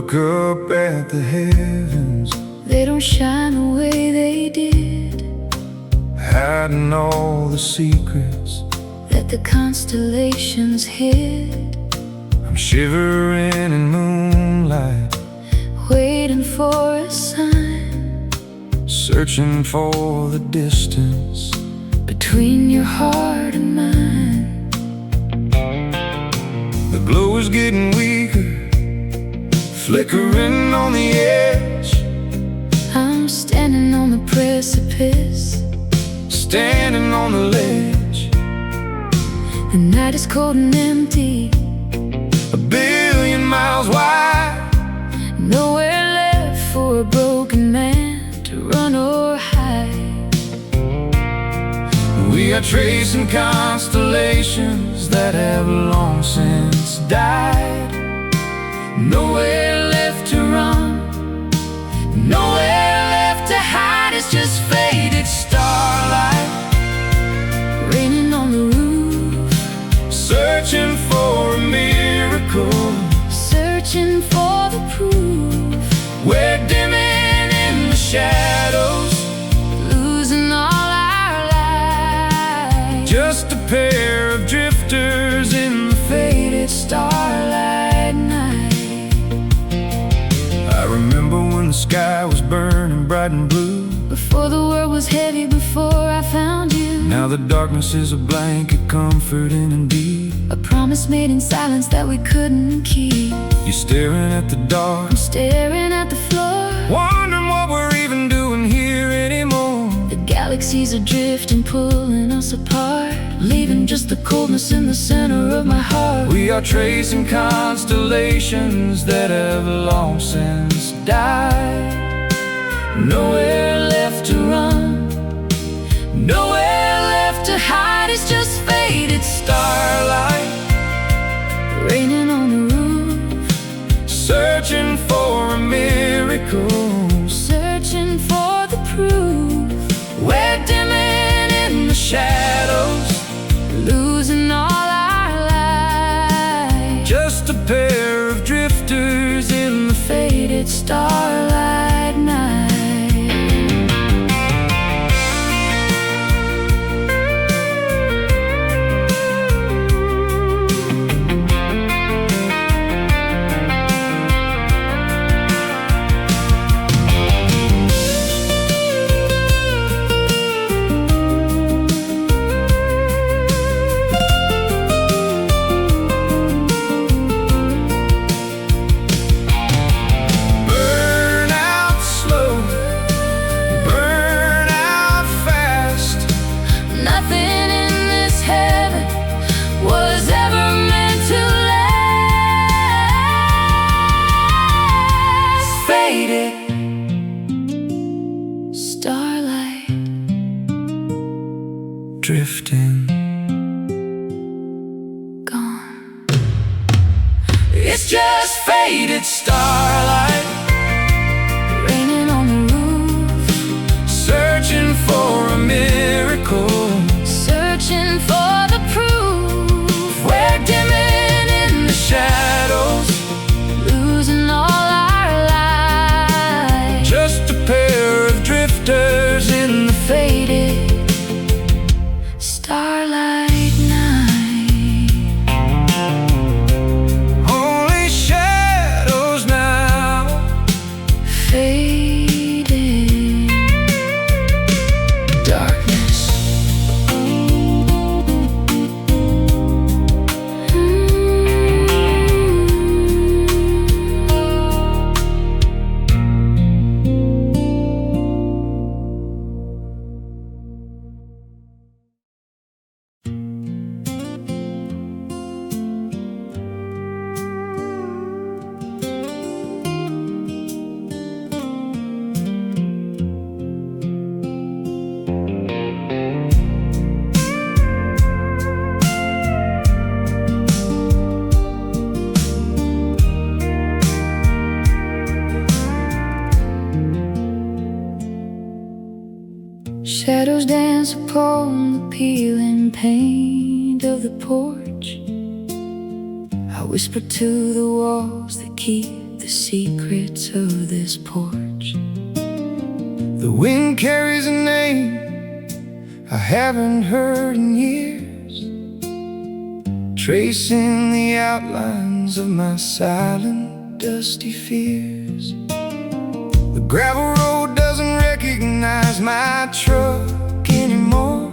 look up at the heavens, they don't shine the way they did, hiding all the secrets that the constellations hid. I'm shivering in moonlight, waiting for a sign, searching for the distance between your heart and mine. The glow is getting weaker, flickering on the edge. I'm standing on the precipice, standing on the ledge. the night is cold and empty, 1,000,000,000 miles wide, nowhere left for a broken man to run or hide. We are tracing constellations that have long since died. Nowhere left to run, nowhere left to hide. It's just faded starlight raining on the roof, searching for a miracle, searching for the proof. we're dimming in the shadows, losing all our light. just a pair of drifters in the faded starlight night. I remember when the sky was burning bright and blue, before the world was heavy, before I found you. now the darkness is a blanket comforting indeed. A promise made in silence that we couldn't keep. You're staring at the dark, I'm staring at the floor, wondering what we're even doing here anymore. the galaxies are drifting, pulling us apart, leaving just the coldness in the center of my heart. We are tracing constellations that have long since died. Nowhere left to run, nowhere left to hide. It's just faded Starlight, raining on the roof, searching for a miracle, searching for the proof. we're dimming in the shadows, losing all our light. just a pair of drifters in the Faded starlight night. burn out slow, burn out fast. Nothing in this heaven was ever meant to last. Faded starlight, Drifting, gone. it's just faded starlight, Raining on the roof, searching for a miracle, searching for the proof. we're dimming in the shadows, Losing all our light. just a pair of drifters in the Faded starlight night. only shadows now. Faded darkness. Shadows dance upon the peeling paint of the porch. I whisper to the walls that keep the secrets of this porch. The wind carries a name I haven't heard in years, tracing the outlines of my silent, dusty fears. The gravel road doesn't recognize my truck anymore.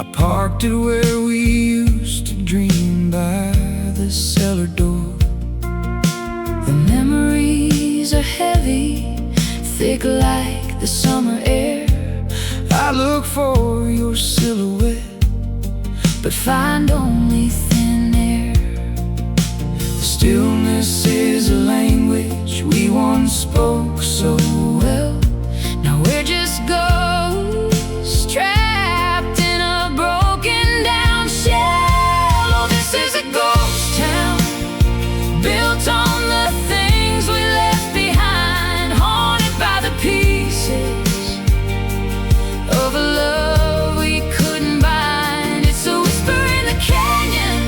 I parked it where we used to dream, by the cellar door. The memories are heavy, thick like the summer air. I look for your silhouette, but find only thin air. the stillness is a language we once spoke so well. Now we're just ghosts trapped in a broken down shell. Oh, this is a ghost town, built on the things we left behind, haunted by the pieces of a love we couldn't bind. It's a whisper in the canyon,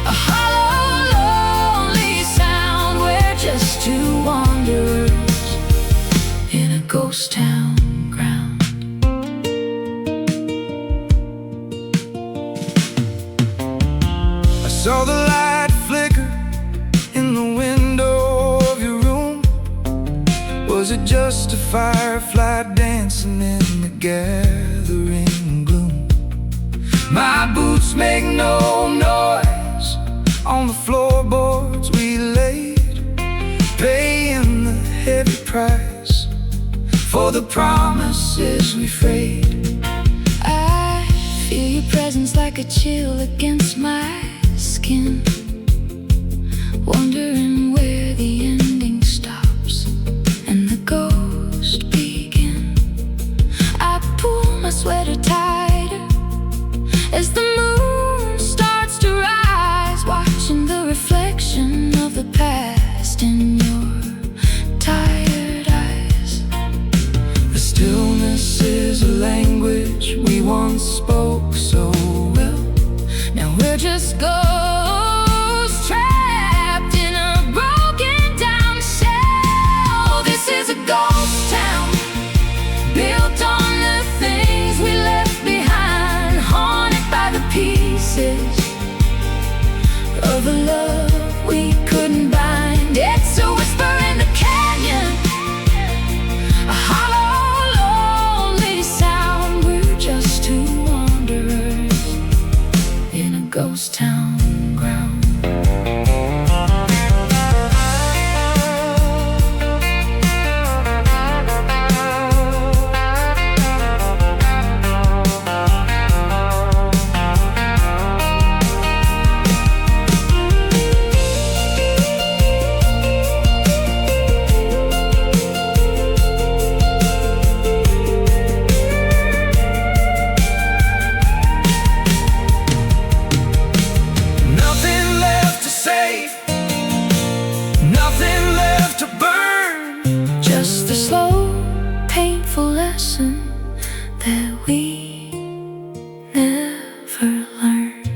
a hollow, lonely sound. We're just two wanderers in a ghost town ground. I saw the light flicker in the window of your room. Was it just a firefly dancing in the gathering gloom? My boots make no noise on the floorboards we laid, paying the heavy price for the promises we frayed. I feel your presence like a chill against my skin, wondering where the ending stops and the ghost begin. I pull my sweater tighter as the moon starts to rise, watching the reflection of the past in your tired eyes. The stillness is a language we once spoke so well. Now we're just ghosts trapped in a broken down shell. This is a ghost town, built on the things we left behind, haunted by the pieces of a love we couldn't bind. It's a whisper in the canyon, a hollow, lonely sound. We're just two wanderers in a ghost town ground. Nothing left to save, nothing left to burn. Just a slow, painful lesson that we never learned.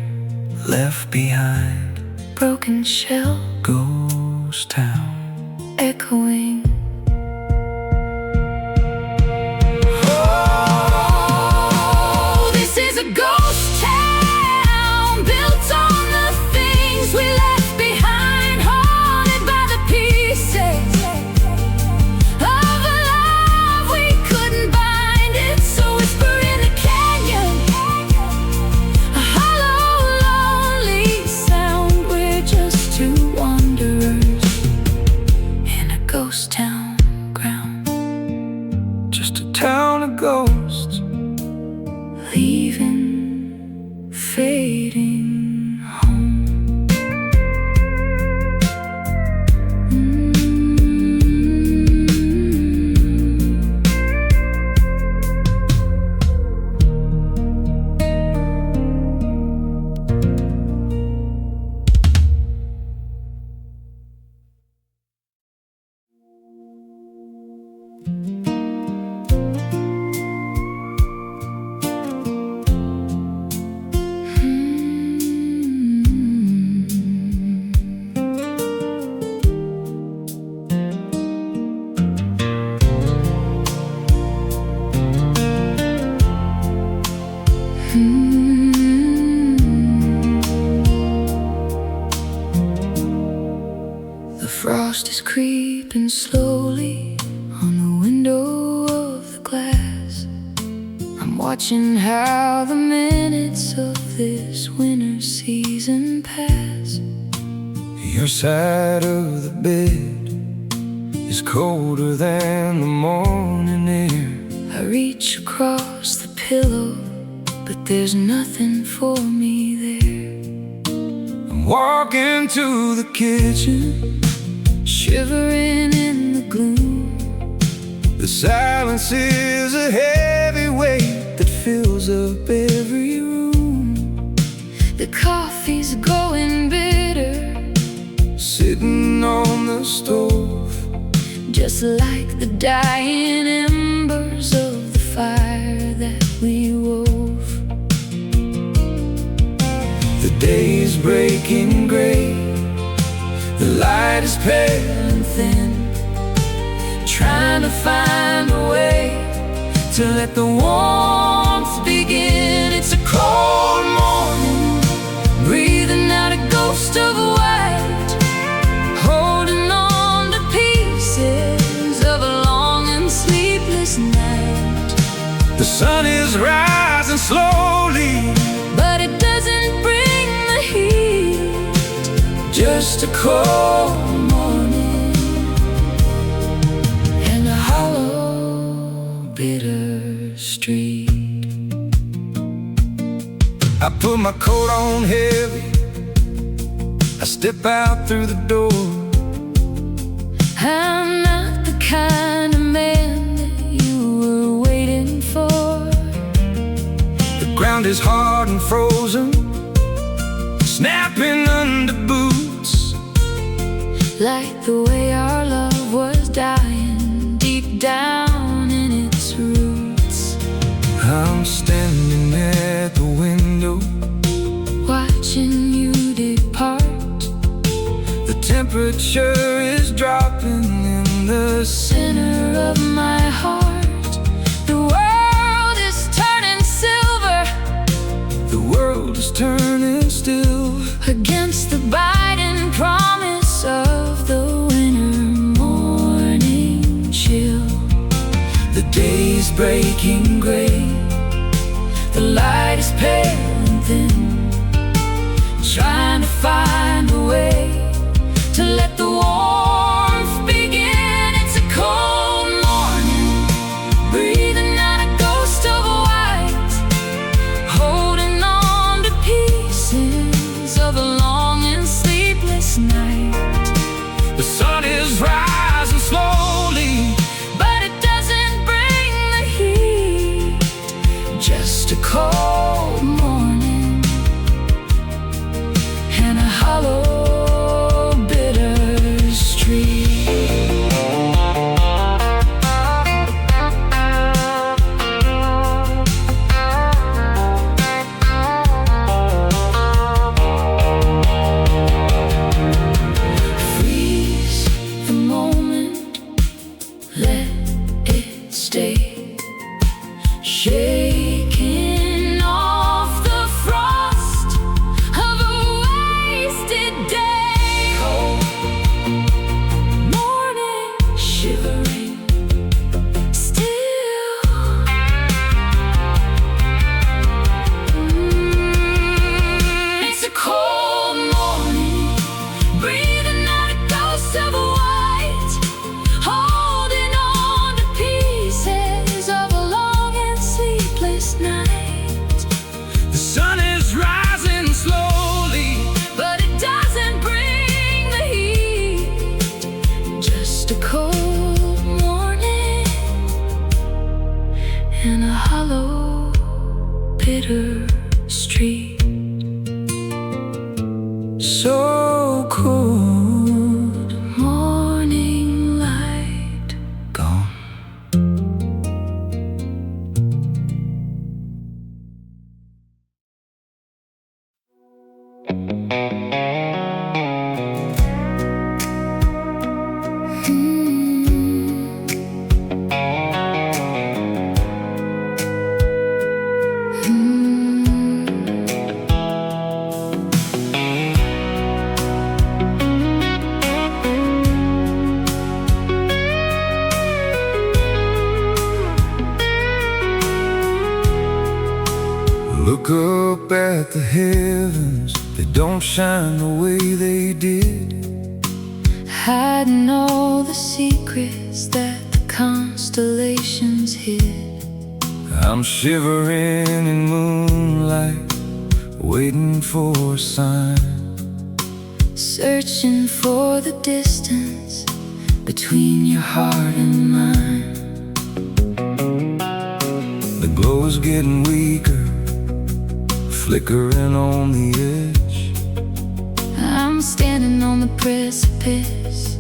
Left behind, Broken shell ghost town. echoing. Oh, this is a ghost town, built on the things we left behind, haunted by the pieces of a love we couldn't bind. It's a whisper in the canyon, a hollow, lonely sound. We're just two wanderers in a ghost town ground, Just a town of ghosts, leaving, fading home. frost is creeping slowly on the window of the glass. I'm watching how the minutes of this winter season pass. Your side of the bed is colder than the morning air. I reach across the pillow, but there's nothing for me there. I'm walking to the kitchen, shivering in the gloom. the silence is a heavy weight that fills up every room. The coffee's going bitter, sitting on the stove, just like the dying embers of the fire that we wove. The day's breaking gray, the light is pale and thin, trying to find a way to let the warmth begin. It's a cold morning, breathing out a ghost of white, holding on to pieces of a long and sleepless night. The sun is rising slowly, but it doesn't bring the heat, just a cold morning and a hollow, bitter street. I put my coat on heavy, I step out through the door. I'm not the kind of man that you were waiting for. The ground is hard and frozen, snapping under boots, like the way our love was dying deep down in its roots. I'm standing at the window, watching you depart. the temperature is dropping in the Center of my heart, the world is turning silver, the world is turning still against the biting promise of the winter morning chill. The day's breaking gray, the light is pale and thin, trying to find a way to let the warmth begin. It's a cold morning, breathing out a ghost of white, holding on to pieces of a long and sleepless night. The sun is rising slowly, but it doesn't bring the heat, just a cold morning and a hollow, bitter street. Freeze the moment, let it stay, shaking off the frost of a wasted day. Cold morning, shivering still. It's a cold morning, breathing out a ghost of white, holding on to pieces of a long and sleepless night. The sun is rising slowly, But it doesn't bring the heat, just a cold morning and a hollow, bitter street. so cold, Morning light, gone. Look up at the heavens, they don't shine the way they did. Hiding all the secrets that the constellations hid. I'm shivering in moonlight, waiting for a sign, searching for the distance between your heart and mine. The glow is getting weaker, flickering on the edge. I'm standing on the precipice,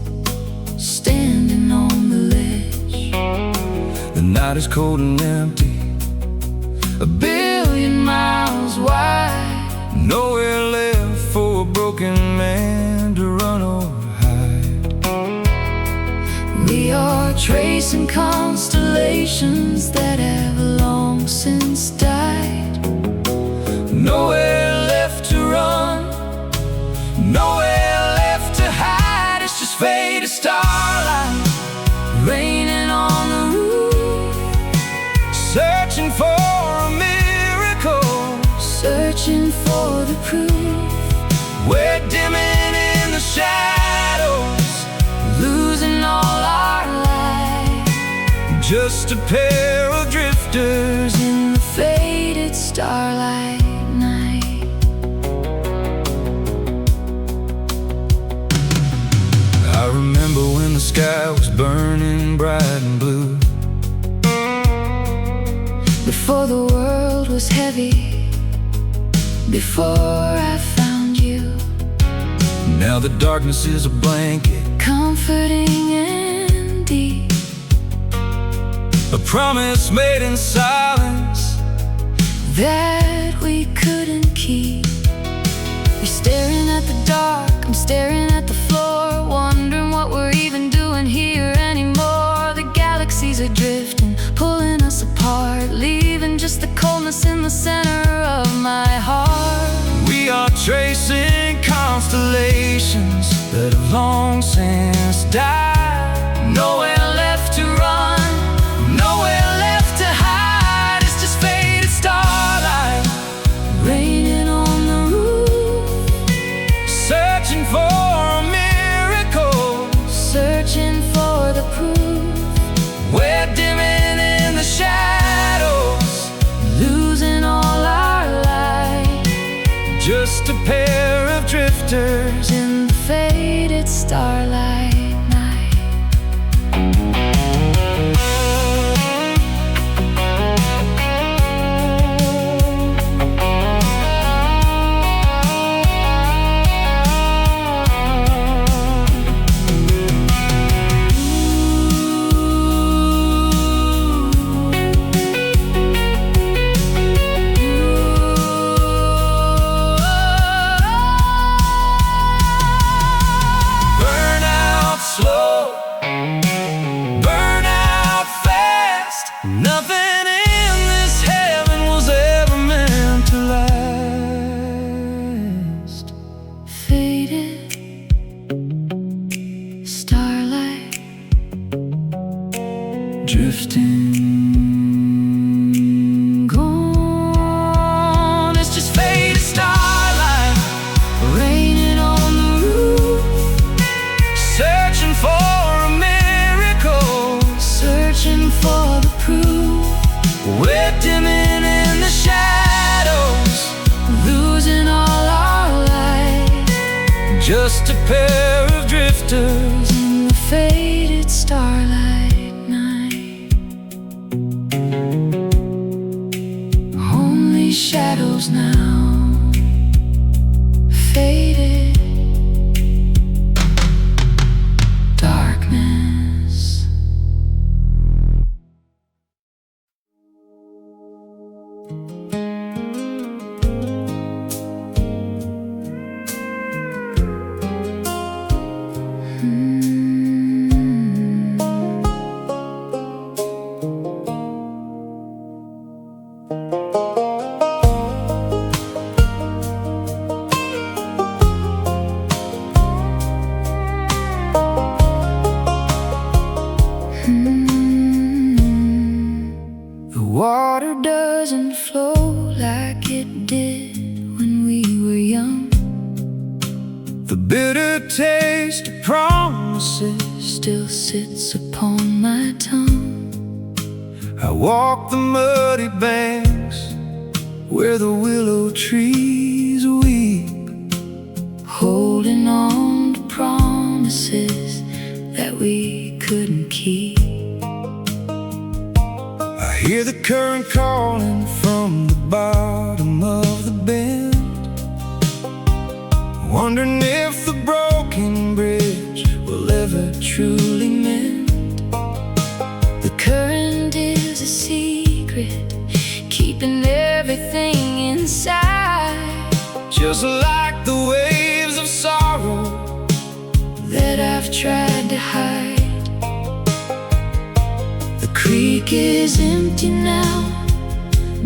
standing on the ledge. The night is cold and empty, 1,000,000,000 miles wide. nowhere left for a broken man to run or hide. We are tracing constellations that have long since died. Nowhere left to run, nowhere left to hide. It's just faded starlight Raining on the roof, searching for a miracle. searching for the proof. We're dimming in the shadows, Losing all our light, just a pair of drifters in the faded starlight night. I remember when the sky was burning bright and blue, Before the world was heavy, before I found you. now the darkness is a blanket, Comforting and deep, a promise made in silence that we couldn't keep. You're staring at the dark, I'm staring at the floor, wondering what we're even doing here anymore. The galaxies are drifting, pulling us apart, leaving just the coldness in the center of my heart. We are tracing constellations that have long since died. Nowhere left to run, Nowhere left to hide. It's just faded starlight raining on the roof, searching for a miracle. searching for the proof. We're dimming in the shadows, Losing all our light, just a pair of drifters in the faded starlight night. burn out slow, burn out fast. Nothing in this heaven was ever meant to last. Faded starlight, Drifting, gone. it's just faded starlight, Raining on the roof, searching for a miracle. searching for the proof. We're dimming in the shadows, Losing all our light, just a pair of drifters in the faded starlight night. Only shadows now, faded darkness. The water doesn't flow like it bitter taste of promises still sits upon my tongue. I walk the muddy banks where the willow trees weep, holding on to promises that we couldn't keep. I hear the current calling from the bottom of the bend, wondering if the broken bridge will ever truly mend. The current is a secret, keeping everything inside, just like the waves of sorrow that I've tried to hide. The creek is empty now,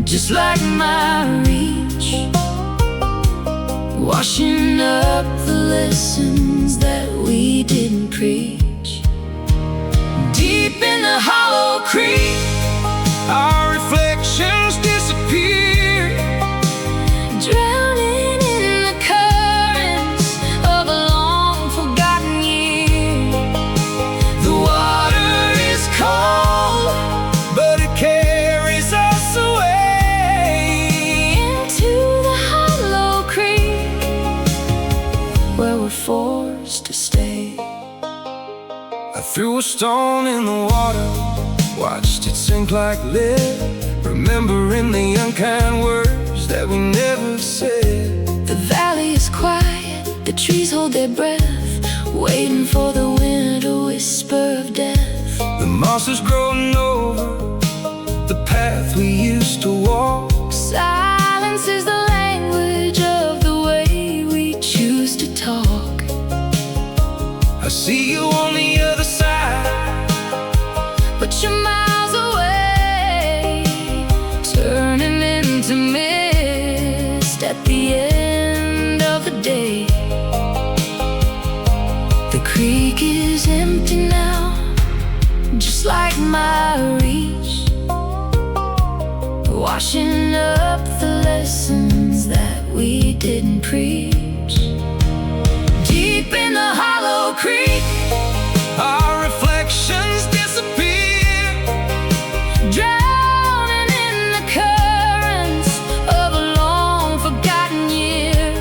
just like my reach, washing up the lessons that we didn't preach. Deep in the hollow creek, our reflections disappear, drowning in the currents of a long forgotten year. the water is cold, but it carries us away into the hollow creek, where we're forced to stay. I threw a stone in the water, watched it sink like lead, remembering the unkind words that we never said. The valley is quiet, the trees hold their breath, waiting for the wind to whisper of death. The moss has grown over the path we used to walk. Silence is the language of the way we choose to talk. I see you on the other side, But you're miles away, turning into mist at the end of the day. The creek is empty now, just like my reach, washing up the lessons that we didn't preach. Deep in the hollow creek, our reflections disappear, drowning in the currents of a long forgotten year.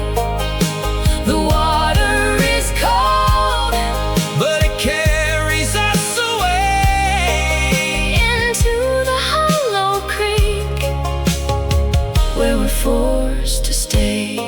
The water is cold, but it carries us away into the hollow creek, where we're forced to stay.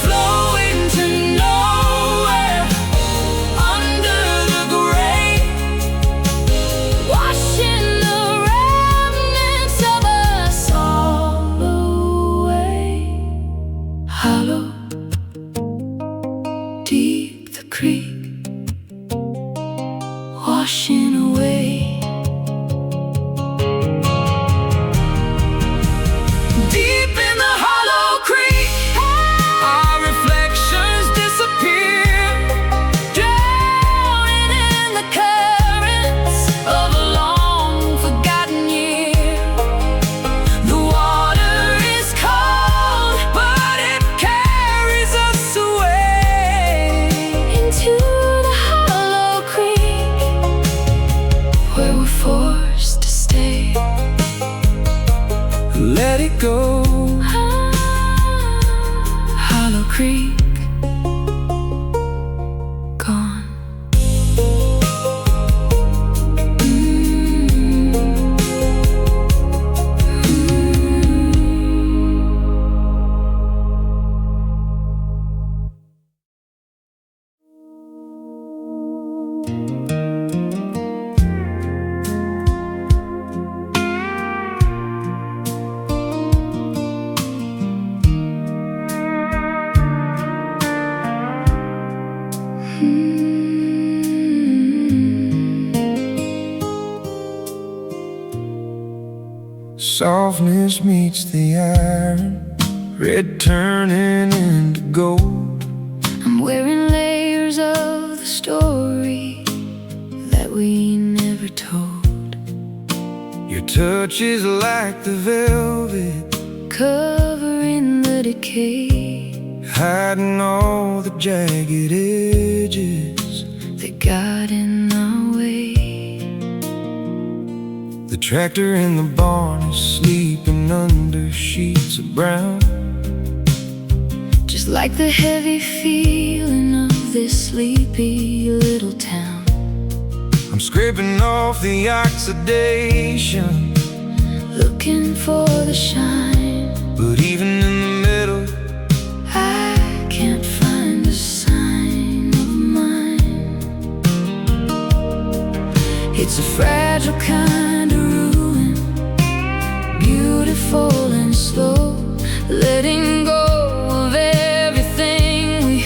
flowing to nowhere under the grave, Washing the remnants of us all away. Hollow, deep the creek, washing away. deep in the hollow creek. Our reflections disappear, Drowning in the currents of a long forgotten year. the water is cold, but it carries us away Into the hollow creek, where we're forced to stay. let it go. Hollow creek, gone. softness meets the iron, red turning into gold. I'm wearing layers of the story that we never told. Your touch is like the velvet, covering the decay, hiding all the jagged edges that got in our way. The tractor in the barn is sleeping under sheets of brown, just like the heavy feeling of this sleepy little town. I'm scraping off the oxidation, looking for the shine, but even in the middle, I can't find a sign of mine. It's a fragile kind of ruin, beautiful and slow, letting go of everything we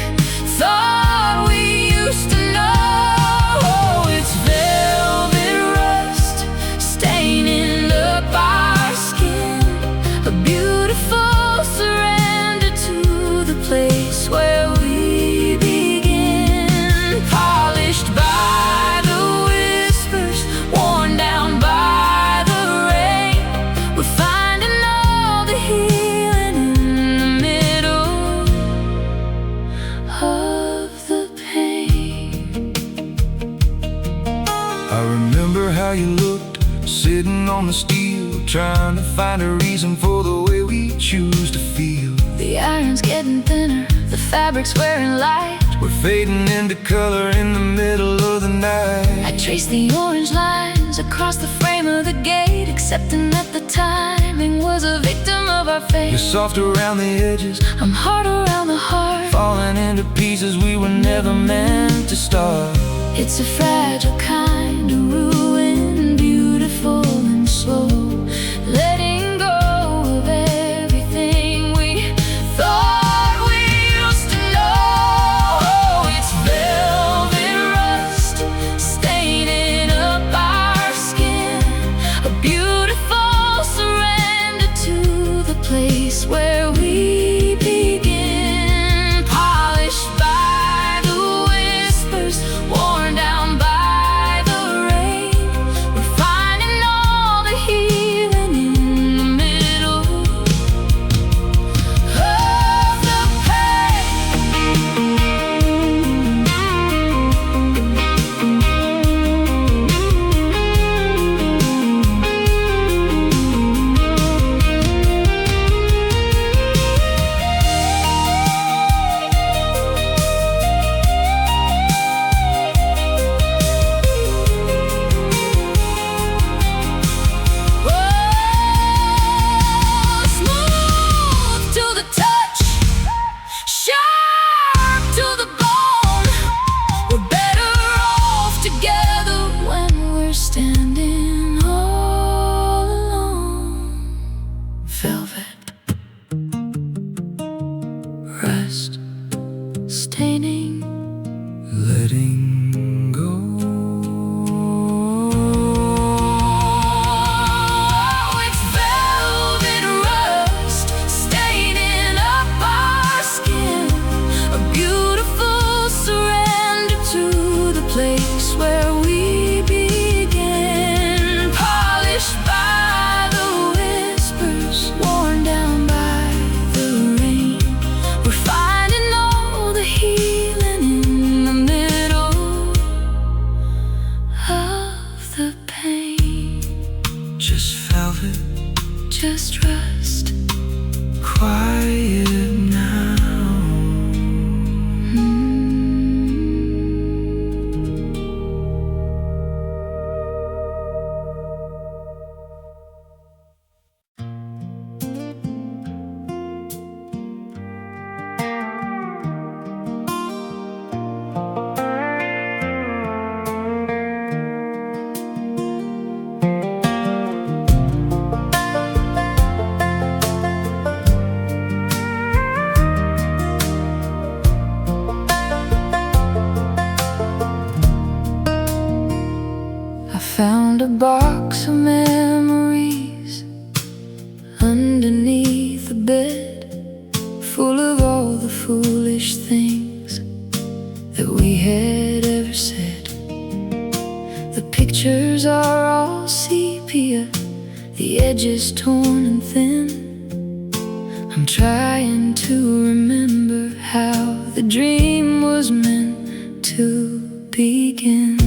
thought we used to know. It's velvet rust staining up our skin, a beautiful surrender to the place where we begin. Polished by the whispers, worn down by the rain, we're finding all the healing in the middle of the pain. I remember how you looked, sitting on the steel, trying to find a reason for the way we choose to feel. The iron's getting thinner, the fabric's wearing light. We're fading into color in the middle of the night. I trace the orange lines across the frame of the gate, accepting that the timing was a victim of our fate. You're soft around the edges, I'm hard around the heart, falling into pieces we were never meant to start. it's a fragile kind of ruin, beautiful and slow, letting go of everything we thought we used to know. It's velvet rust staining up our skin, a beautiful surrender to the place where we begin. Polished by the whispers, worn down by the rain, we're finding all the healing in the middle of the smooth to the touch, sharp to the bone. We're better off together when we're standing all alone. Velvet rust staining, Letting go. it's velvet rust staining up our skin, a beautiful surrender to the place where we begin. Polished by the whispers, worn down by the rain, we're finding all the healing in the middle of the pain. Just velvet, Just rust. quiet now. I found a box of memories things that we had ever said. The pictures are all sepia, the edges torn and thin. I'm trying to remember how the dream was meant to begin.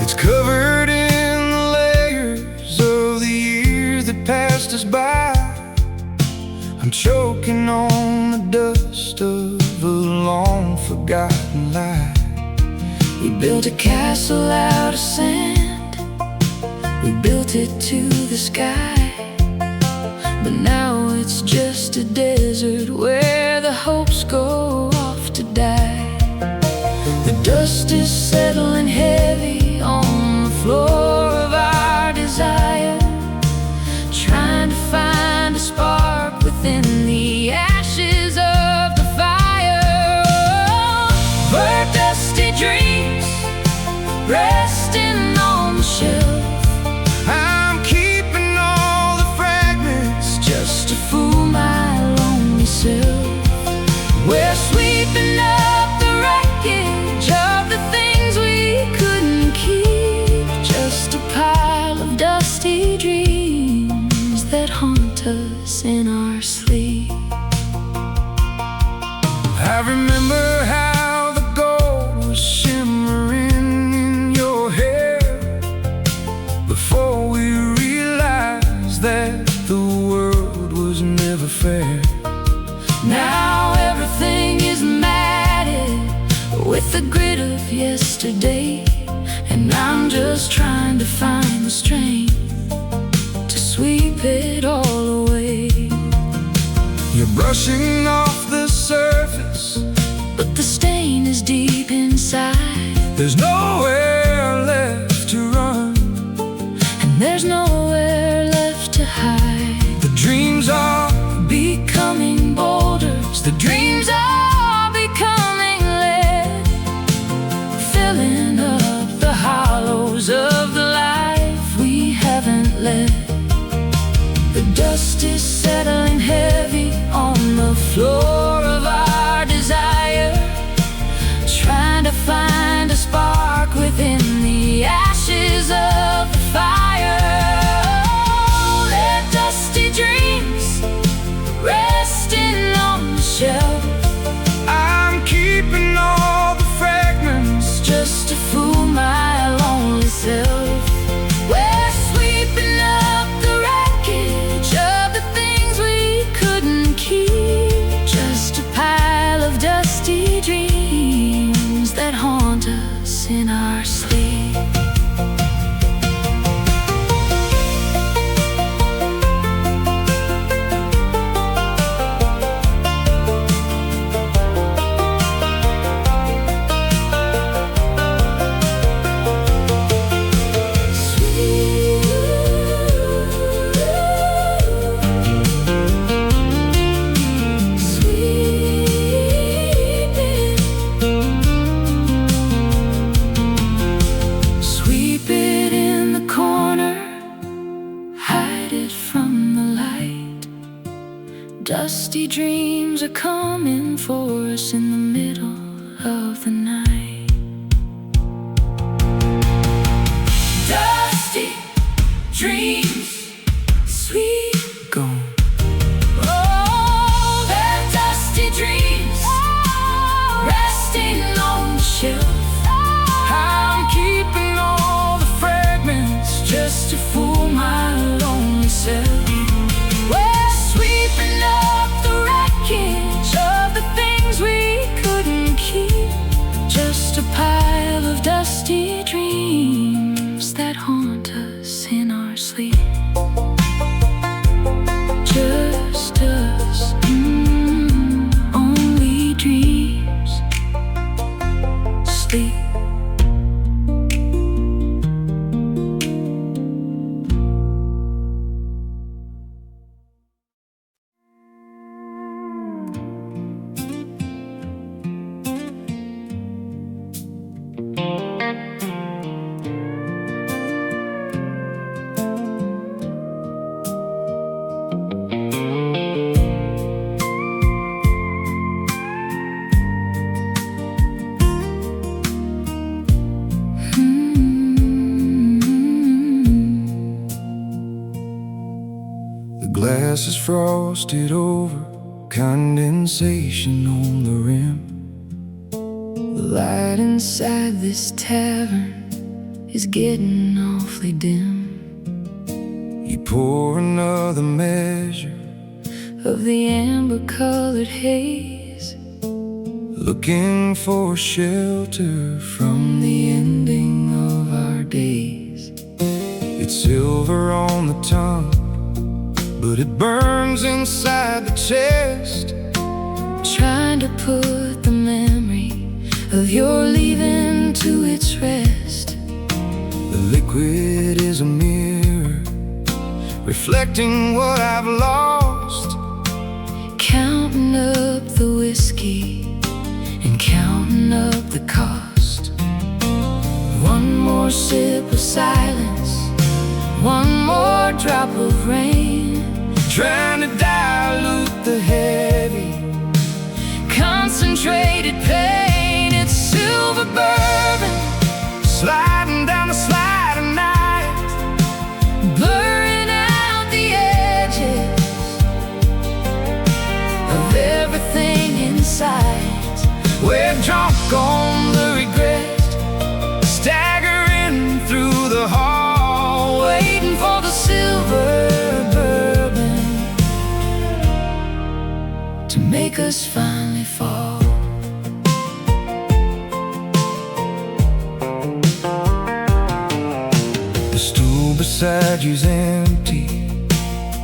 It's covered in the layers of the years that passed us by. I'm choking on the dust of a long forgotten lie. We built a castle out of sand, we built it to the sky. But now it's just a desert where the hopes go off to die. The dust is settling heavy on the floor of our desire, trying to find a spark within the ashes of the fire. For dusty dreams resting on the shelf, I'm keeping all the fragments just to fool my lonely self. We're sweeping up the wreckage of the things we couldn't keep, just a pile of dusty dreams that haunt us in our sleep. I remember how the gold was shimmering in your hair before we realized that the world was never fair. Now everything is matted with the grit of yesterday, and I'm just trying to find the strength to sweep it all away. You're brushing off the surface, But the stain is deep inside, there's nowhere left to run, and there's nowhere left to hide. the dreams are Becoming boulders, the dreams are becoming lead, filling up the hollows of the life we haven't led. The dust is settling heavy on the floor of our desire, trying to find a spark within the ashes of the fire. Oh, they're dusty dreams resting on the shelf. I'm keeping all the fragments Just to fool my lonely self. We're sweeping up the wreckage of the things we couldn't keep, just a pile of dusty dreams that haunt us in our sleep. Sweep it in the corner, hide it from the light. Dusty dreams are coming for us in the middle of the night. Dusty dreams, sweet gone. oh, they're dusty dreams resting on the shelf. I'm keeping all the fragments Just to fool my lonely self. We're sweeping up the wreckage of the things we couldn't keep, just The glass is frosted over, condensation on the rim. The light inside this tavern is getting awfully dim. You pour another measure of the amber-colored haze, looking for shelter from the ending of our days. It's silver on the tongue, but it burns inside the chest, trying to put the memory of your leaving to its rest. The liquid is a mirror, reflecting what I've lost. Counting up the whiskey and counting up the cost. One more sip of silence, one more drop of rain, trying to dilute the heavy, concentrated pain. It's silver bourbon sliding down the slide of night, blurring out the edges of everything inside. We're drunk on the regret, staggering through the hall, waiting for the silver bourbon to make us finally fall. The stool beside you's empty,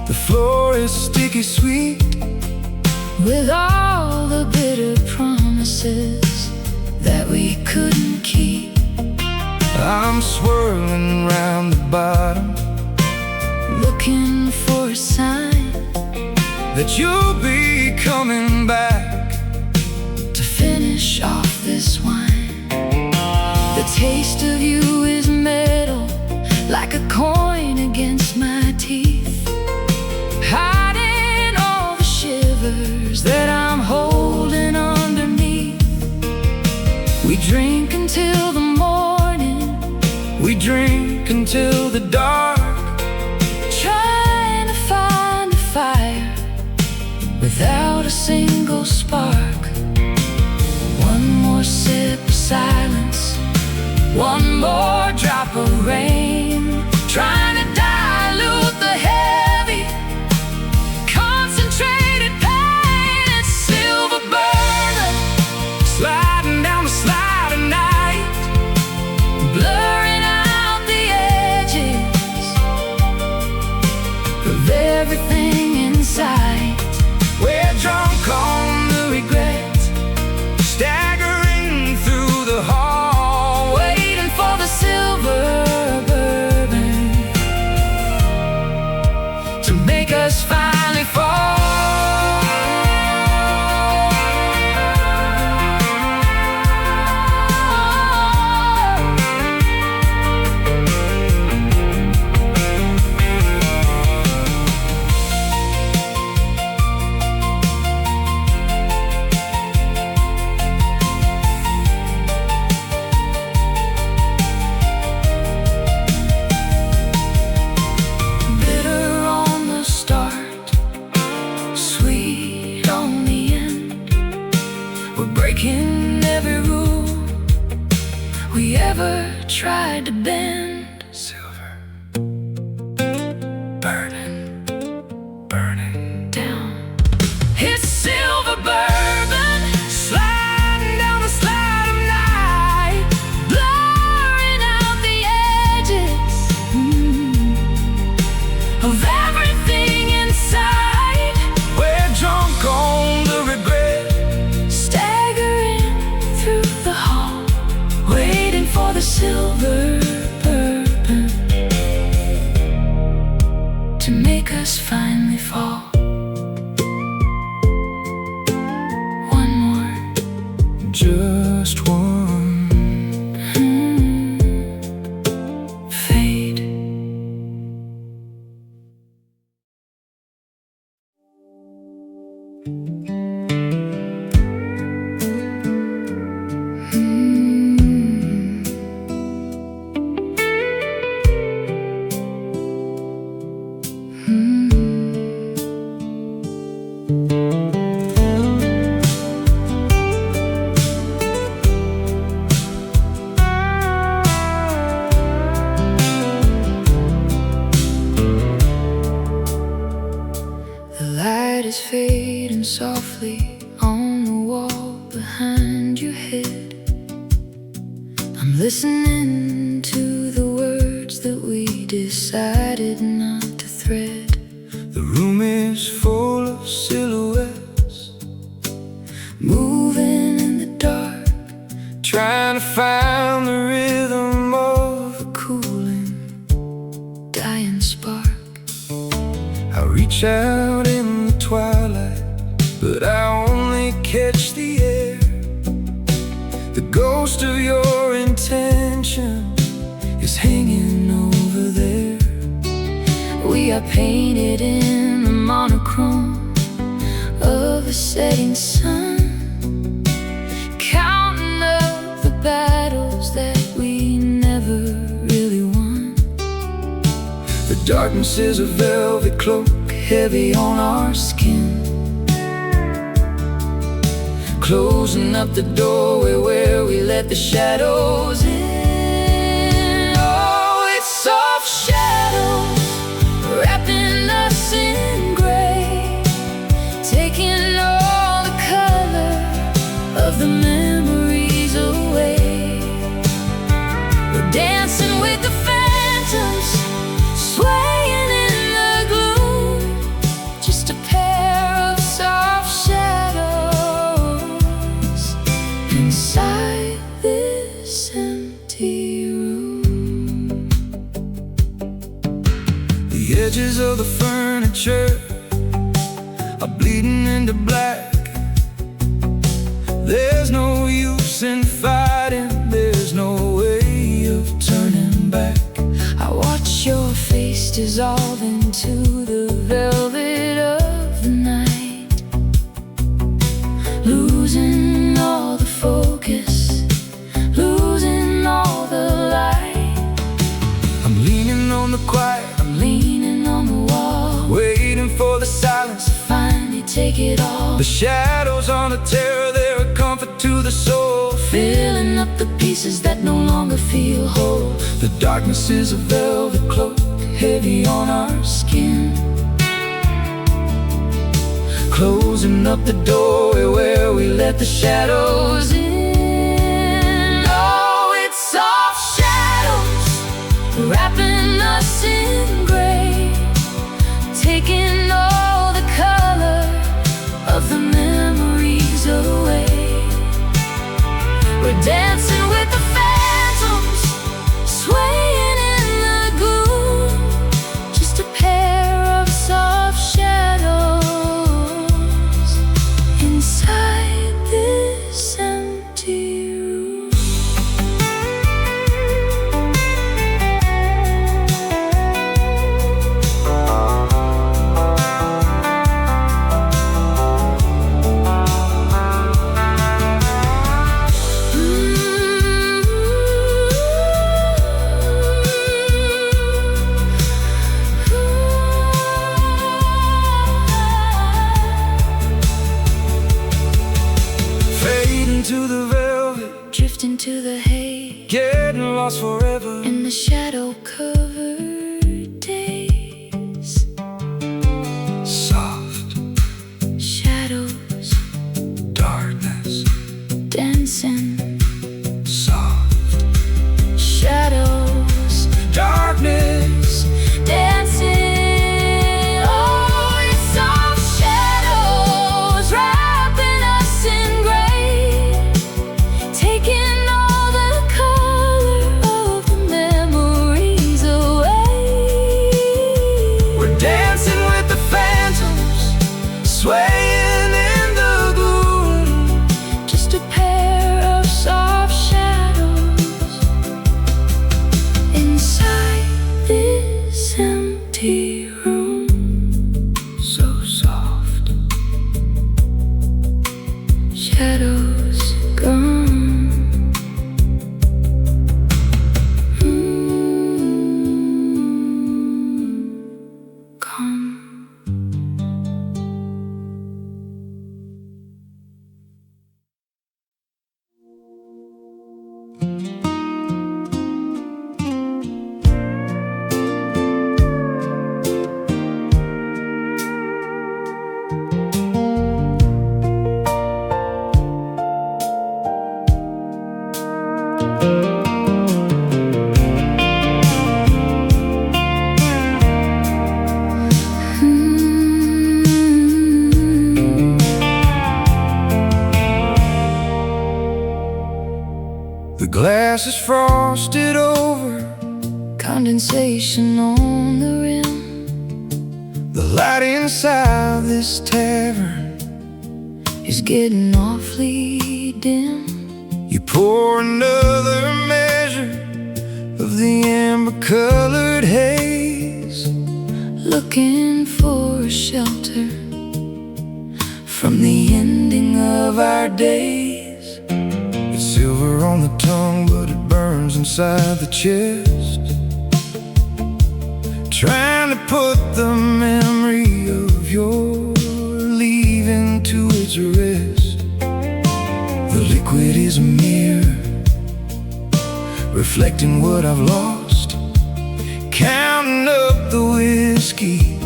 the floor is sticky sweet, with all the bitter promises that we couldn't keep. I'm swirling round the bottom, looking for a sign that you'll be coming back to finish off this wine. The taste of you is metal, like a coin against my teeth, hiding all the shivers that I'm holding underneath. We drink until the morning, we drink until the dark, trying to find a fire without a single spark. One more sip of silence, one more drop of rain, trying to dilute the heavy, concentrated pain. It's silver burning, sliding down the slide of night, blurring out the edges of everything inside. we're drunk on the regret, staggering through the hall, Waiting for the silver bourbon to make us finally fall. Bitter on the start, sweet on the end. We're breaking every rule we ever tried to bend. Silver burning, burning Down. It's silver bourbon sliding down the slide of night, blurring out the edges of everything inside. we're drunk on the regret, Staggering through the hall, waiting for the silver bourbon to make us finally fall. One more just one. fade. is fading softly on the wall behind your head. I'm listening to the words that we decided not to thread. The room is full of silhouettes, moving in the dark, trying to find the rhythm of a cooling, dying spark. I reach out in the twilight, but I only catch the air. The ghost of your intention is hanging over there. We are painted in the monochrome of a setting sun, counting up the battles that we never really won. The darkness is a velvet cloak, heavy on our skin, closing up the doorway where we let the shadows in. Oh, it's soft shadows wrapping us in gray, taking all the color of the memories away. We're dancing with the phantoms, swaying in the gloom, just a pair of soft shadows inside this empty room. The edges of the furniture are bleeding into black. There's no use in fighting, there's no way of turning back. I watch your face dissolve into the velvet of the night, losing all the focus, losing all the light. I'm leaning on the quiet, I'm leaning on the wall, waiting for the silence. finally take it all. The shadows on the terror, they're a comfort to the soul, Filling up the pieces that no longer feel whole. The darkness is a velvet cloak, Heavy on our skin, closing up the doorway where we let the shadows in. oh, it's soft shadows wrapping us in gray, taking all the color of the memories away. We're dancing with the phantoms, swaying in the gloom, just a pair of soft shadows inside this empty room. fading to the velvet, Drifting to the hay getting lost forever. in the shadow-covered days. Soft Shadows darkness, dancing, soft shadows darkness. dancing. Oh, it's soft shadows wrapping us in gray, taking all the color of the memories away. glass is frosted over, condensation on the rim. the light inside this tavern is getting awfully dim. You pour another measure of the amber-colored haze, looking for a shelter from the ending of our days. It's silver on the tongue, but it burns inside the chest, trying to put the memory of your leaving to its rest. The liquid is a mirror, reflecting what I've lost, counting up the whiskey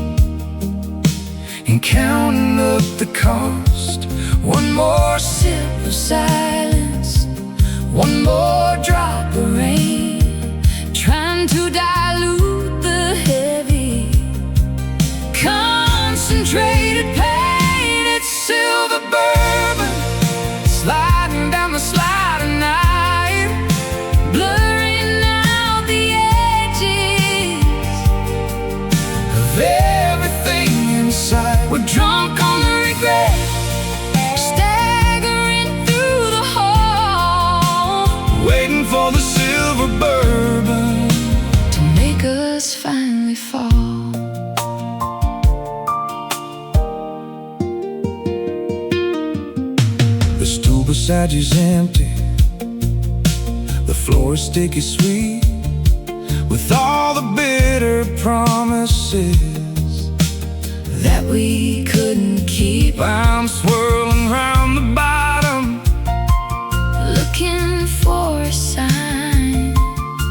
and counting up the cost. One more sip of silence, one more drop of rain, trying to dilute the heavy, concentrated pain. It's silver bourbon sliding down the slide of night, blurring out the edges of everything inside. We're drunk on the regret, staggering through the hall, waiting for the silver bourbon to make us finally fall. The stool beside you's empty, the floor is sticky sweet, with all the bitter promises that we couldn't keep. I'm swirling round the bottom, looking for a sign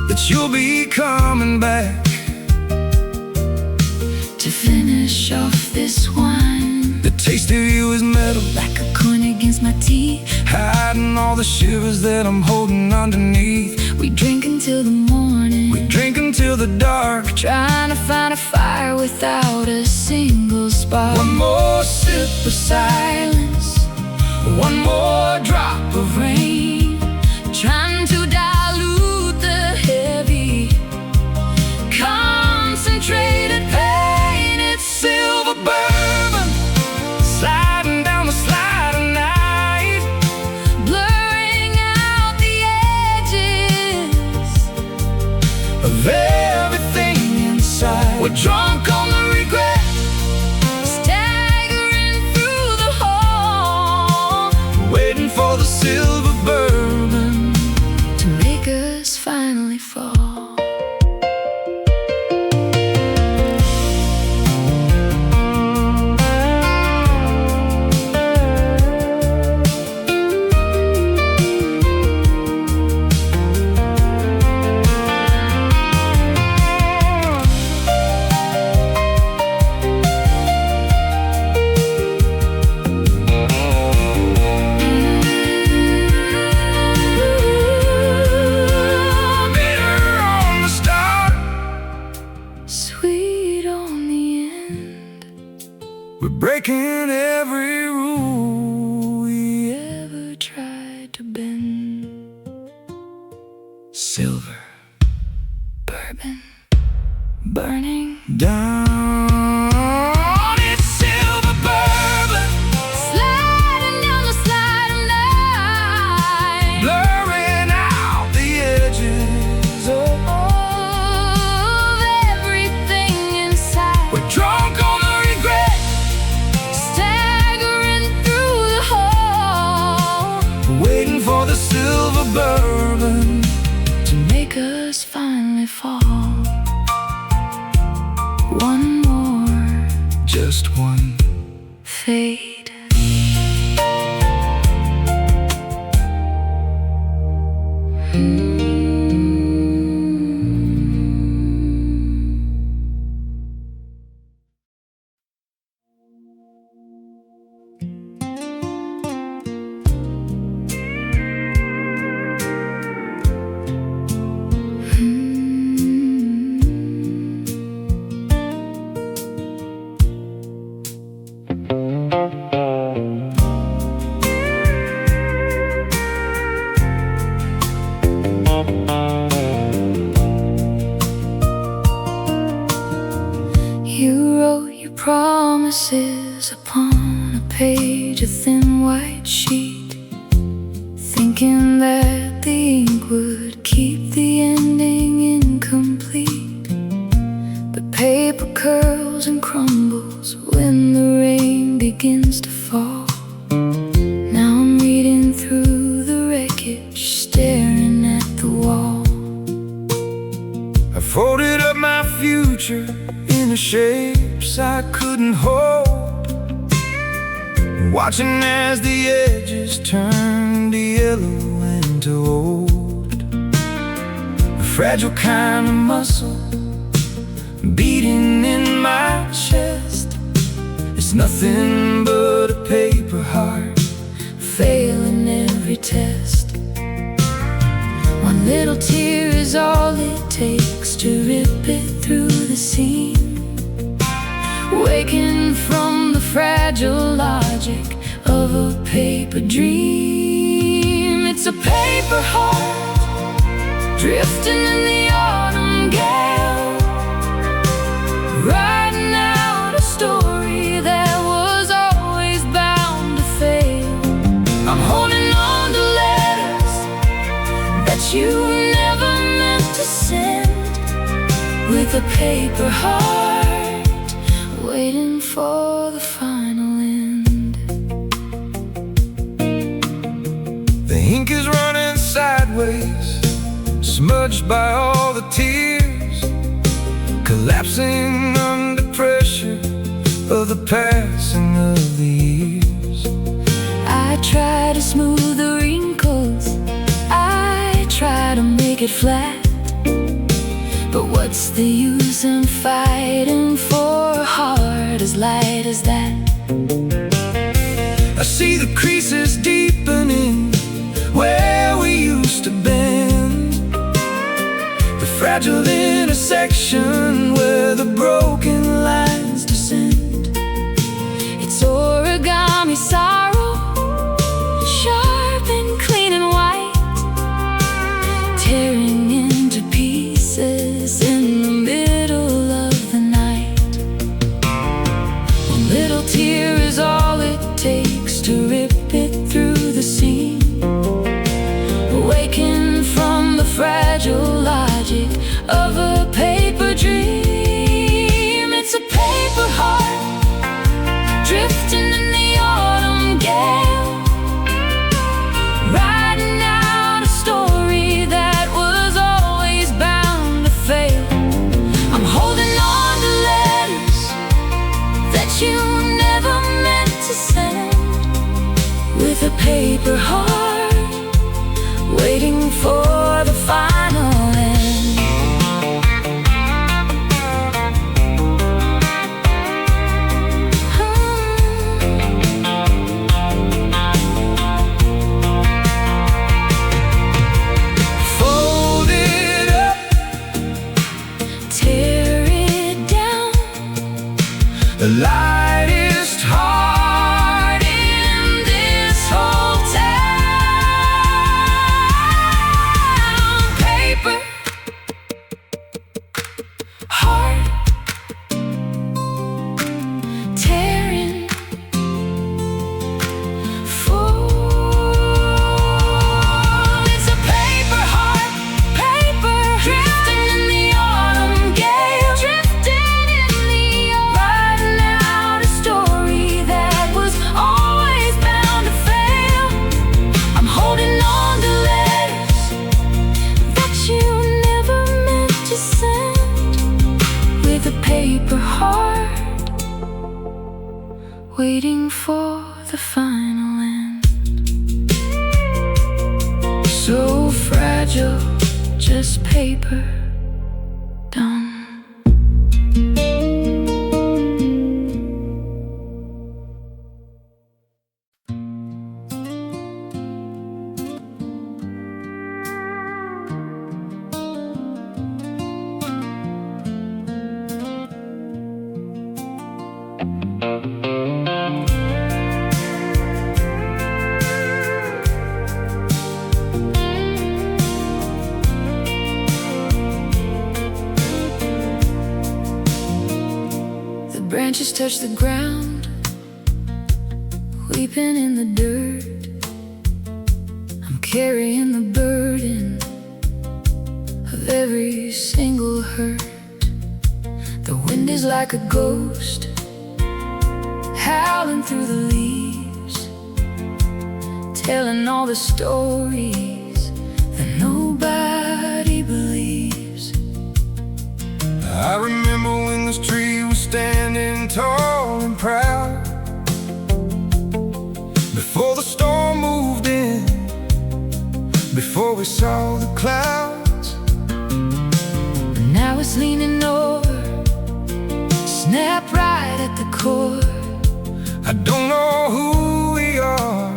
that you'll be coming back to finish off this wine. The taste of you is metal, like a coin against my teeth, hiding all the shivers that I'm holding underneath. we drink until the morning, We drink until the dark, trying to find a fire without a single spark. one more sip of silence, one more drop of rain, trying to dilute the heavy, concentrated pain. It's silver bourbon sliding down the slide of night, blurring out the edges of everything inside. We're drunk on the regret, staggering through the hall, waiting for the silver bourbon to make us finally fall. bitter on the start. Sweet on the end, We're breaking every rule we ever tried to bend. silver Bourbon burning down. It's silver bourbon sliding down the slide of night, blurring out the edges of everything inside. We're drunk on the regret, Staggering through the hall, waiting for the silver bourbon to make us finally fall. One more just one. fade. promises upon a page, a thin white sheet, thinking that the ink would keep the ending incomplete. The paper curls and crumbles when the rain begins to fall. Now I'm reading through the wreckage, staring at the wall. I folded up my future in the shapes I couldn't hold, watching as the edges turned yellow and to old. A fragile kind of muscle beating in my chest. It's nothing but a paper heart failing every test. One little tear is all it takes to rip it through the seam, waking from the fragile logic of a paper dream. It's a paper heart drifting in the autumn gale, writing out a story that was always bound to fail. I'm holding on to letters that you never meant to send, with a paper heart waiting for the final end. The ink is running sideways, smudged by all the tears, collapsing under pressure of the passing of the years. I try to smooth the wrinkles, I try to make it flat, but what's the use in fighting for a heart as light as that? I see the creases deepening where we used to bend, the fragile intersection where the broken lines descend. It's origami sorrow, sharp and clean and white, tearing into pieces in the middle of the night. One little tear is all it takes to rip it through the seam, waking from the fragile logic of a paper dream. It's a paper heart drifting in the autumn gale, writing out a story that was always bound to fail. I'm holding on to letters that you never meant to send, with a paper heart waiting for the final end. Fold it up, Tear it down, the lightest heart in this whole town. Paper heart tearing full. It's a paper heart, paper drifting in the autumn gale, drifting in the writing out a story that was always bound to fail. I'm holding on to letters that you never meant to send, with a paper heart waiting for the final end. So fragile, just paper done. branches touch the ground, weeping in the dirt. I'm carrying the burden of every single hurt. The wind is like a ghost, howling through the leaves, telling all the stories that nobody believes. I remember when this tree was standing tall and proud, before the storm moved in, before we saw the clouds. But now it's leaning over, snap right at the core. I don't know who we are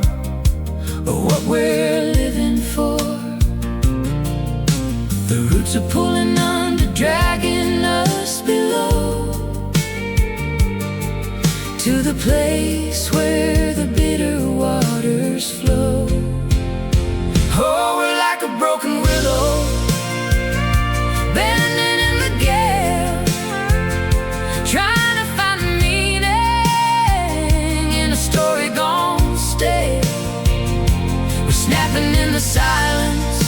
or what we're living for. The roots are pulling under, dragging us below, to the place where the bitter waters flow. Oh, we're like a broken willow, bending in the gale, trying to find meaning in a story gone stale. We're snapping in the silence,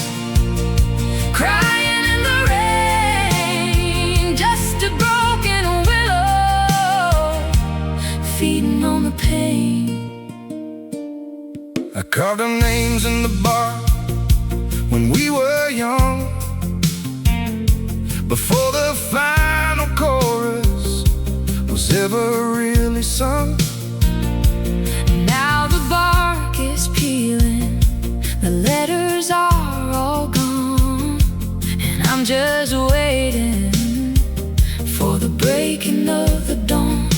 crying in the rain, just a broken willow, feeding on the pain. I carved our names in the bark when we were young, before the final chorus was ever really sung. Now the bark is peeling, the letters are all gone, and I'm just waiting for the breaking of the dawn.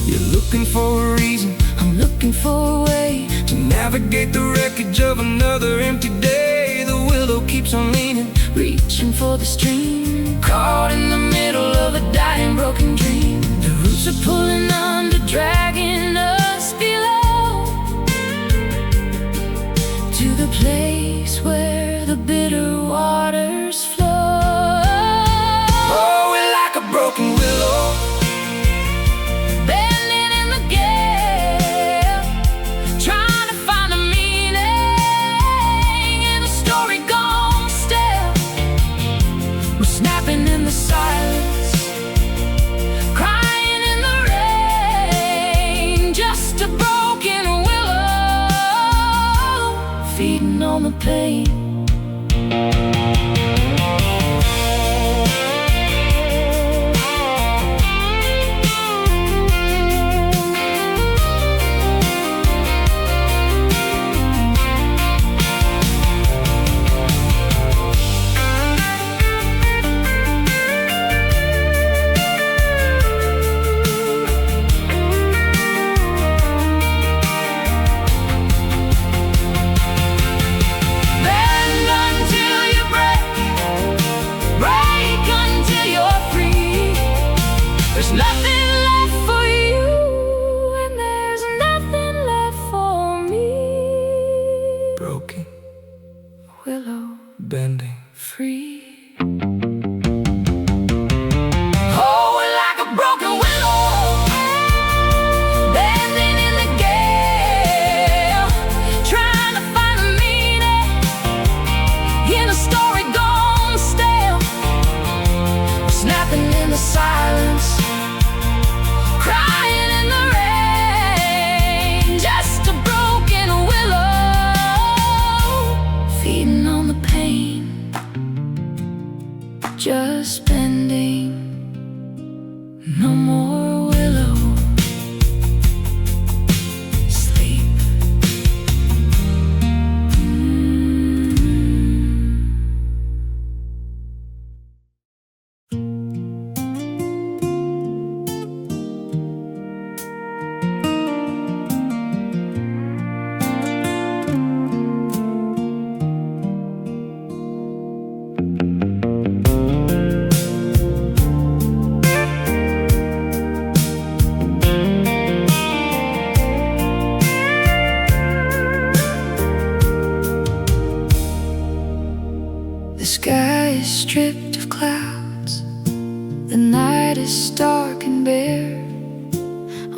You're looking for a reason, I'm looking for a way to navigate the wreckage of another empty day. The willow keeps on leaning, reaching for the stream, caught in the middle of a dying broken dream. The roots are pulling under, dragging us below, to the place where the bitter waters flow. oh, we're like a broken willow, bending in the gale, trying to find a meaning in a story gone stale. We're snapping in the silence, crying in the rain,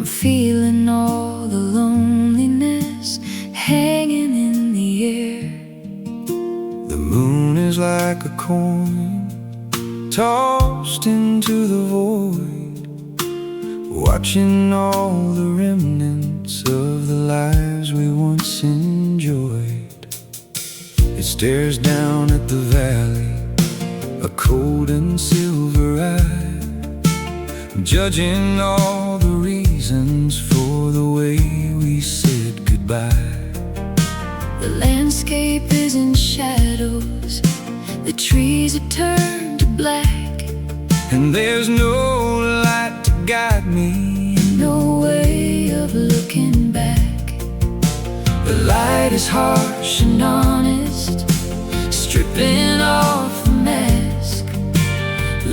I'm feeling all the loneliness hanging in the air. The moon is like a coin tossed into the void, watching all the remnants of the lives we once enjoyed. It stares down at the valley, a cold and silver eye, judging all the reasons for the way we said goodbye. The landscape is in shadows, the trees are turned to black, and there's no light to guide me, no way of looking back. the light is harsh and honest, stripping off the mask,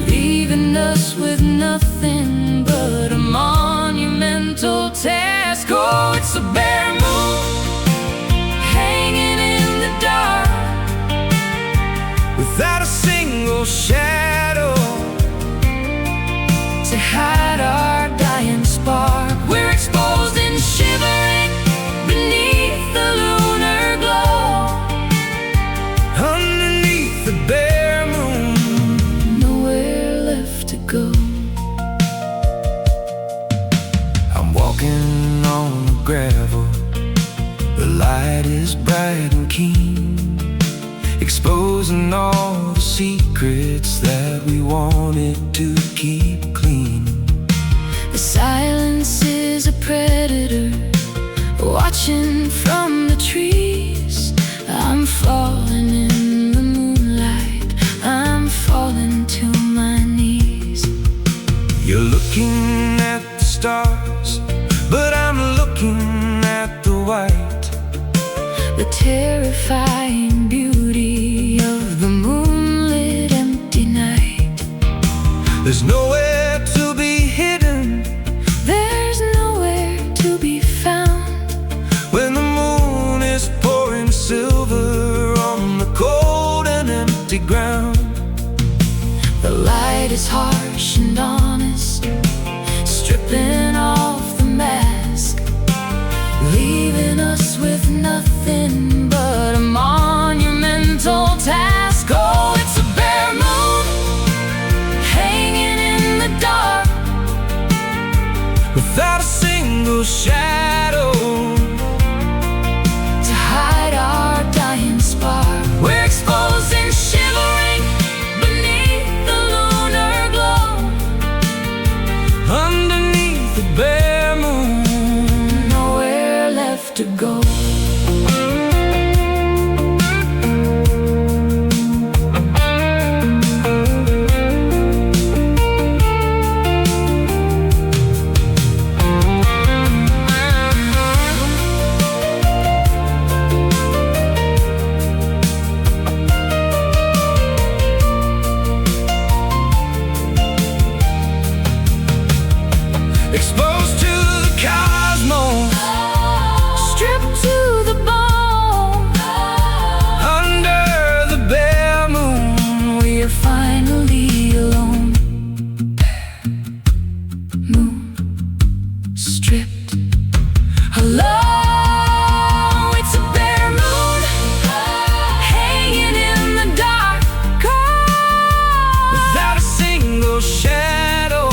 leaving us with nothing but a monumental task. Oh, it's a bare moon hanging in the dark, without a single shadow to hide our dying spark. We're exposed and shivering beneath the lunar glow, underneath the bare moon. nowhere left to go. I'm walking on the gravel, the light is bright and keen, exposing all the secrets that we wanted to keep clean. The silence is a predator watching from the trees. I'm falling in the moonlight, I'm falling to my knees. You're looking at the stars, but I'm looking at the white, The terrifying beauty of the moonlit empty night. there's nowhere to be hidden There's nowhere to be found when the moon is pouring silver on the cold and empty ground. The light is harsh and honest, stripping off the mask, leaving us with nothing but a monumental task. Oh, it's a bare moon hanging in the dark, Without a single shadow to hide our dying spark. We're exposed and shivering beneath the lunar glow, underneath the bare moon. nowhere left to go. Exposed to the cosmos, Stripped to the bone, under the bare moon. we are finally alone. Moon stripped. Hello, it's a bare moon hanging in the dark, Without a single shadow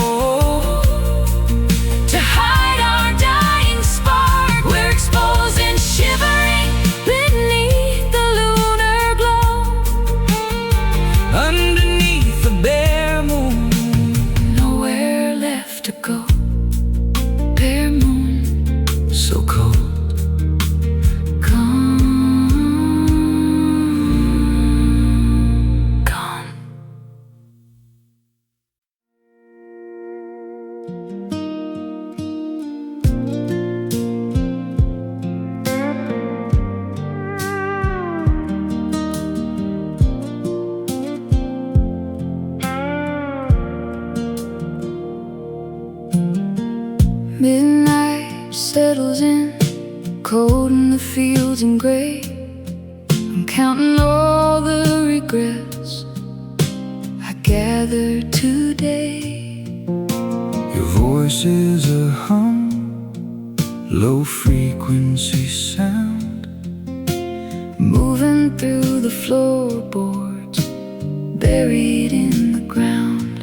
to hide our dying spark. We're exposed and shivering beneath the lunar glow, underneath the bare moon. nowhere left to go. Bare moon, So cold. gone. Midnight settles in, cold in the fields and gray. I'm counting all the regrets I gathered today. Your voice is a hum low frequency sound moving through the floorboards, buried in the ground.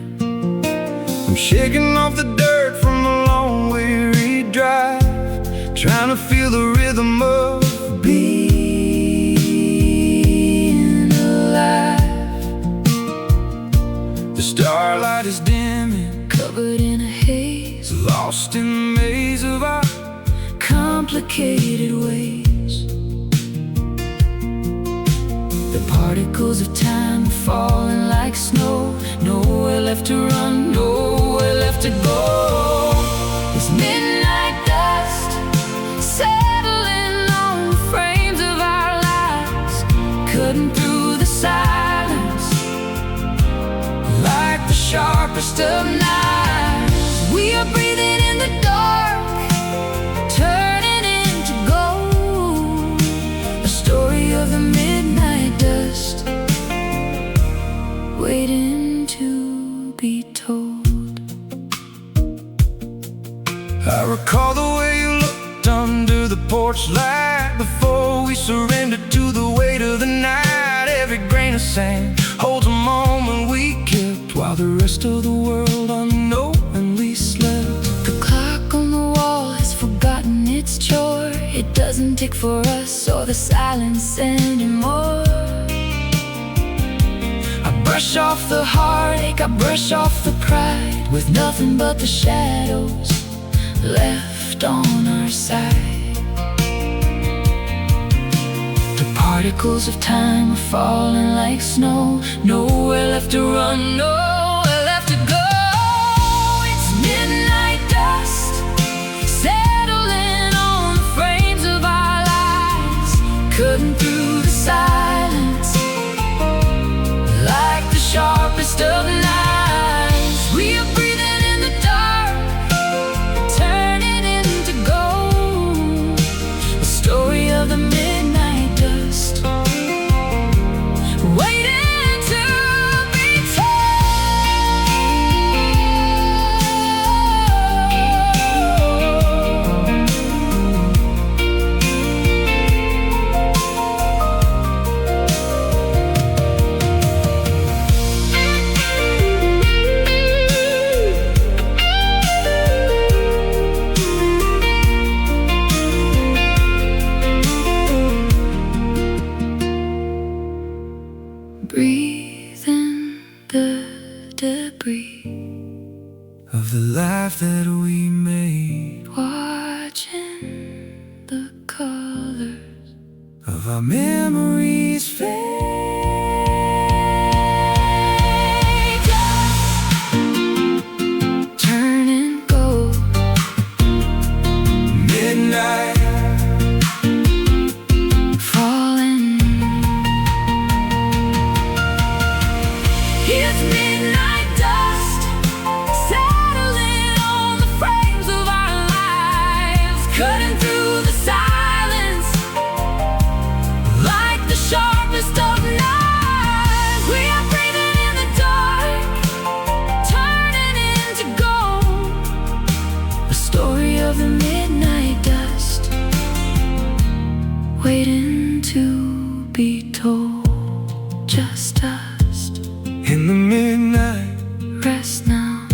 I'm shaking off the dirt from the long weary drive, trying to feel the rhythm of being alive. The starlight is dimming, Covered in a haze, lost in the maze of our complicated ways. The particles of time are falling like snow. Nowhere left to run, nowhere left to go. It's midnight dust settling on the frames of our lives, cutting through the silence like the sharpest of knives. We are breathing in the dark, turning into gold. A story of the midnight dust, waiting to be told. I recall the way you looked under the porch light before we surrendered to the weight of the night. Every grain of sand holds a moment we kept, while the rest of the world unknowingly slept. The clock on the wall has forgotten its chore. It doesn't tick for us or the silence anymore. I brush off the heartache, I brush off the pride, With nothing but the shadows left on our side. The particles of time are falling like snow. Nowhere left to run, nowhere left to go. It's midnight dust settling on the frames of our lives, cutting through the silence like the sharpest of knives. We are breathing in the dark, turning into gold. The story of the midnight dust, waiting to be breathing the debris, of the life that we made, watching the colors of our memories fade. turning gold. Midnight, Falling. It's midnight dust settling on the frames of our lives, cutting through the silence like the sharpest of knives. We are breathing in the dark, turning into gold. The story of the midnight dust, waiting to be told. Just us, in the midnight, rest now.